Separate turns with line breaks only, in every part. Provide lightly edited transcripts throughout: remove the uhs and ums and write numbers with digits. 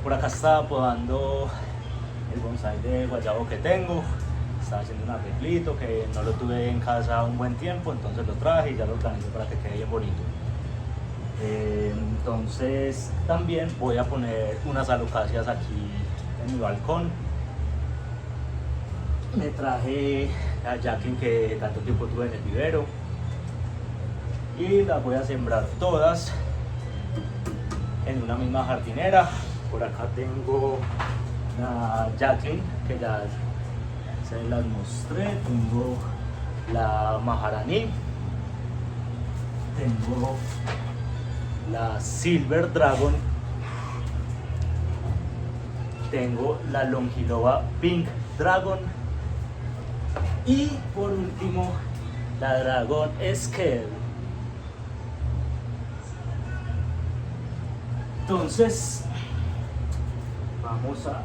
Por acá estaba podando el bonsai de guayabo que tengo. Estaba haciendo un arreglito que no lo tuve en casa un buen tiempo, entonces lo traje y ya lo organizé para que quede bien bonito. Entonces también voy a poner unas alocacias aquí en mi balcón. Me traje a Jacqueline que tanto tiempo tuve en el vivero y las voy a sembrar todas en una misma jardinera. Por acá tengo la Jacqueline que ya se las mostré, tengo la Maharani, tengo la Silver Dragon, tengo la Longiloba Pink Dragon y por último la Dragon Scale. Entonces vamos a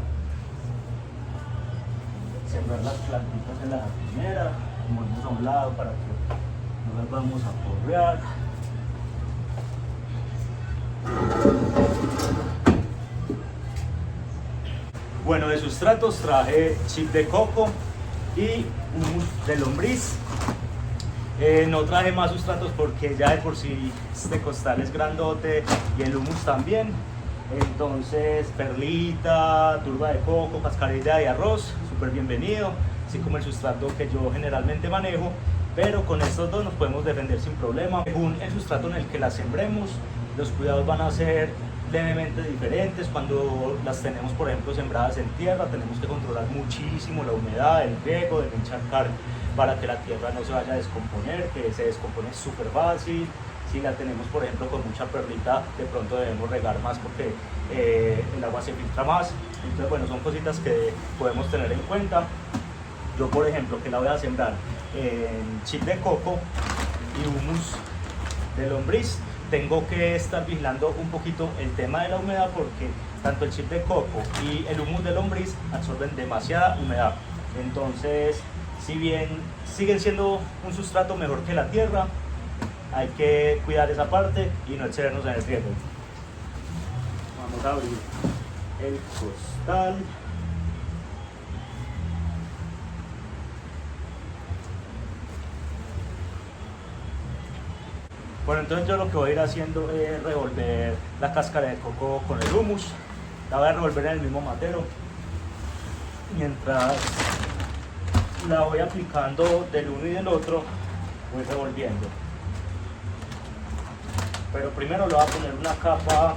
sembrar las plantitas en la jardinera, movemos a un lado para que no las vamos a porrear. Bueno, de sustratos traje chip de coco y humus de lombriz. No traje más sustratos porque ya de por sí este costal es grandote y el humus también. Entonces, perlita, turba de coco, cascarilla de arroz, súper bienvenido, así como el sustrato que yo generalmente manejo, pero con estos dos nos podemos defender sin problema. Según el sustrato en el que las sembremos, los cuidados van a ser levemente diferentes. Cuando las tenemos, por ejemplo, sembradas en tierra, tenemos que controlar muchísimo la humedad, el riego, de no encharcar para que la tierra no se vaya a descomponer, que se descompone súper fácil. Si la tenemos, por ejemplo, con mucha perlita, de pronto debemos regar más porque el agua se filtra más. Entonces, bueno, son cositas que podemos tener en cuenta. Yo, por ejemplo, que la voy a sembrar en chip de coco y humus de lombriz, tengo que estar vigilando un poquito el tema de la humedad porque tanto el chip de coco y el humus de lombriz absorben demasiada humedad. Entonces, si bien siguen siendo un sustrato mejor que la tierra, hay que cuidar esa parte y no excedernos en el riego. Vamos a abrir el costal. Bueno, entonces yo lo que voy a ir haciendo es revolver la cáscara de coco con el humus. La voy a revolver en el mismo matero mientras la voy aplicando del uno y del otro, voy revolviendo. Pero primero le voy a poner una capa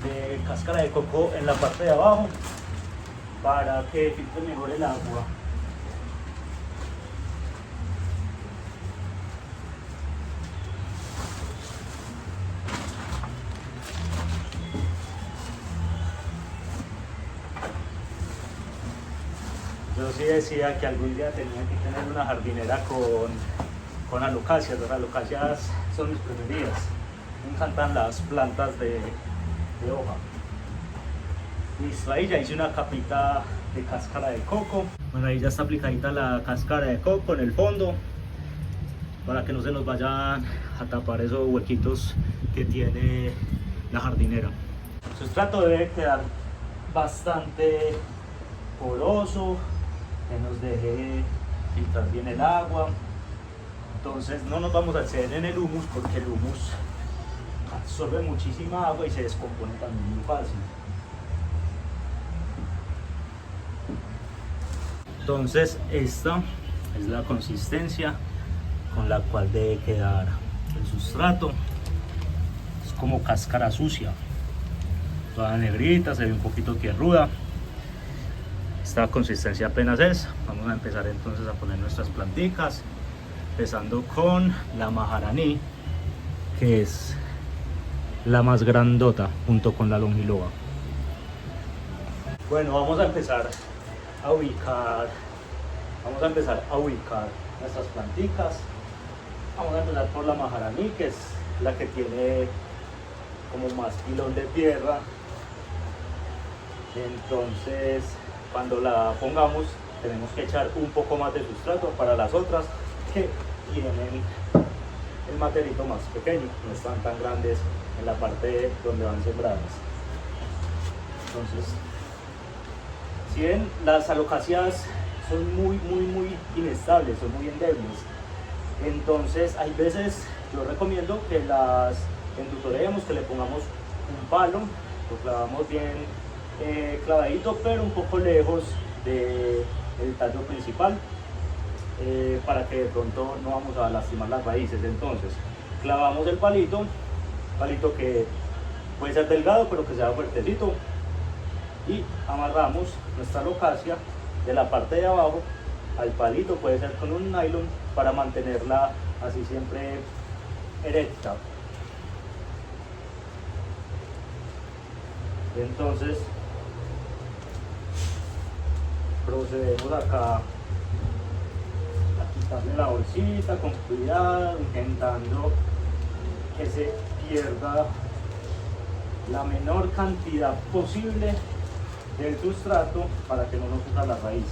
de cáscara de coco en la parte de abajo para que filtre mejor el agua. Yo sí decía que algún día tenía que tener una jardinera con alocacias. Las alocacias son mis preferidas. Me encantan las plantas de hoja. Listo, ahí ya hice una capita de cáscara de coco. Bueno, ahí ya está aplicadita la cáscara de coco en el fondo para que no se nos vayan a tapar esos huequitos que tiene la jardinera. El sustrato debe quedar bastante poroso, que nos deje filtrar bien el agua. Entonces no nos vamos a exceder en el humus porque el humus absorbe muchísima agua y se descompone también muy fácil. Entonces esta es la consistencia con la cual debe quedar el sustrato. Es como cáscara sucia, toda negrita, se ve un poquito tierruda. Esta consistencia apenas es. Vamos a empezar entonces a poner nuestras planticas, empezando con la Maharani, que es la más grandota junto con la Longiloba. Bueno, vamos a empezar a ubicar nuestras planticas. Vamos a empezar por la Maharani, que es la que tiene como más pilón de tierra. Entonces, cuando la pongamos, tenemos que echar un poco más de sustrato para las otras que tienen el materito más pequeño, no están tan grandes en la parte donde van sembradas. Entonces, si ven, las alocáceas son muy inestables, son muy endebles. Entonces, hay veces yo recomiendo que las entutoremos, que le pongamos un palo, lo clavamos bien clavadito, pero un poco lejos del tallo principal, para que de pronto no vamos a lastimar las raíces. Entonces, clavamos el palito que puede ser delgado, pero que sea fuertecito, y amarramos nuestra alocasia de la parte de abajo al palito, puede ser con un nylon, para mantenerla así siempre erecta. Entonces procedemos acá a quitarle la bolsita con cuidado, intentando que se pierda la menor cantidad posible del sustrato para que no nos sufra la raíz.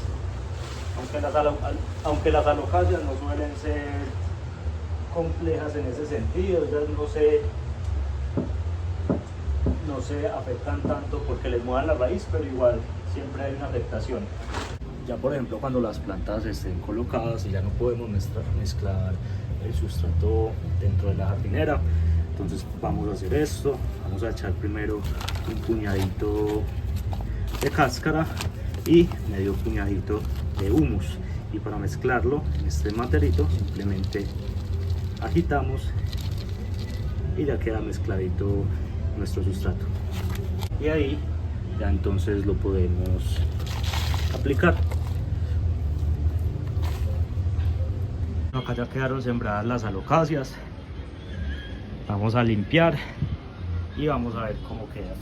Aunque las alocáceas no suelen ser complejas en ese sentido, ellas no se afectan tanto porque les muevan la raíz, pero igual siempre hay una afectación. Ya por ejemplo, cuando las plantas estén colocadas y ya no podemos mezclar el sustrato dentro de la jardinera, entonces vamos a hacer esto. Vamos a echar primero un puñadito de cáscara y medio puñadito de humus, y para mezclarlo en este materito simplemente agitamos y ya queda mezcladito nuestro sustrato, y ahí ya entonces lo podemos aplicar. Acá ya quedaron sembradas las alocáceas, vamos a limpiar y vamos a ver cómo quedan.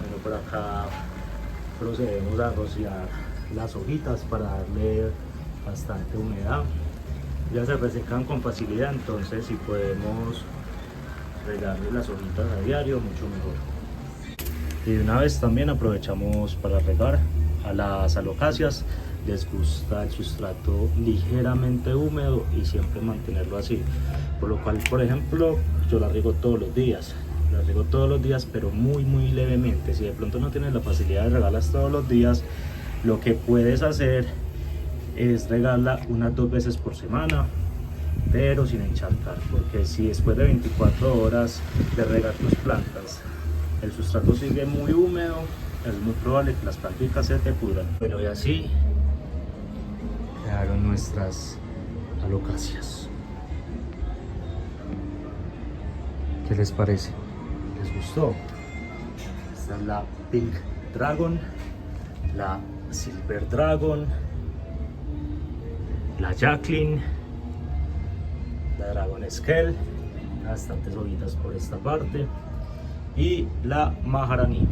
Bueno, por acá procedemos a rociar las hojitas para darle bastante humedad. Ya se resecan con facilidad, entonces si podemos regarle las hojitas a diario, mucho mejor. Y de una vez también aprovechamos para regar a las alocáceas. Les gusta el sustrato ligeramente húmedo y siempre mantenerlo así, por lo cual, por ejemplo, yo la riego todos los días. La riego todos los días, pero muy levemente. Si de pronto no tienes la facilidad de regarlas todos los días, lo que puedes hacer es regarla unas 2 veces por semana, pero sin encharcar, porque si después de 24 horas de regar tus plantas el sustrato sigue muy húmedo, es muy probable que las plantitas se te pudran. Bueno, y así quedaron nuestras alocáceas. ¿Qué les parece? ¿Les gustó? Esta es la Pink Dragon, la Silver Dragon, la Jacqueline, la Dragon Scale, bastantes hojitas por esta parte, y la Maharani.